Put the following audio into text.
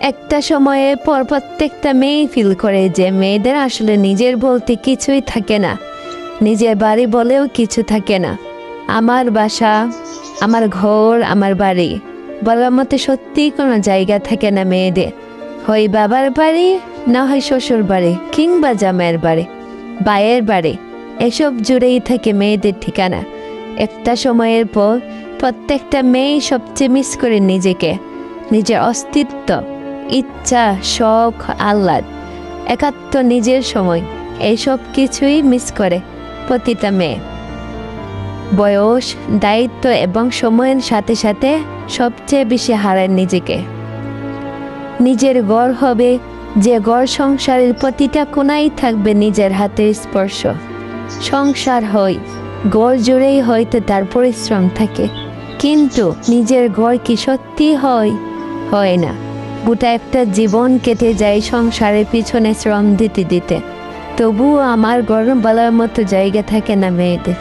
একটা সময়ে পর প্রত্যেকটা মেয়ে ফিল করে যে মেয়েদের আসলে নিজের বলতে কিছুই থাকে না, নিজের বাড়ি বলেও কিছু থাকে না। আমার বাসা, আমার ঘর, আমার বাড়ি বলার মতো সত্যিই কোনো জায়গা থাকে না মেয়েদের। হয় বাবার বাড়ি, না হয় শ্বশুর বাড়ি, কিংবা জামাইয়ের বাড়ি, ভাইয়ের বাড়ি, এসব জুড়েই থাকে মেয়েদের ঠিকানা। একটা সময়ের পর প্রত্যেকটা মেয়ে সবচেয়ে মিস করে নিজেকে, নিজের অস্তিত্ব, ইচ্ছা, শখ, আহ্লাদ, একাত্ম, নিজের সময়, এইসব কিছুই মিস করে প্রতিটা মেয়ে। বয়স, দায়িত্ব এবং সময়ের সাথে সাথে সবচেয়ে বেশি হারায় নিজেকে। নিজের ঘর হবে যে ঘর, সংসারের প্রতিটা কোণাই থাকবে নিজের হাতের স্পর্শ। সংসার হয়, ঘর জুড়েই হয়তো তার পরিশ্রম থাকে, কিন্তু নিজের ঘর কি সত্যি হয়? হয় না। গোটা একটা জীবন কেটে যায় সংসারের পিছনে শ্রম দিতে দিতে, তবুও আমার ঘর বলার মতো জায়গা থাকে না মেয়েদের।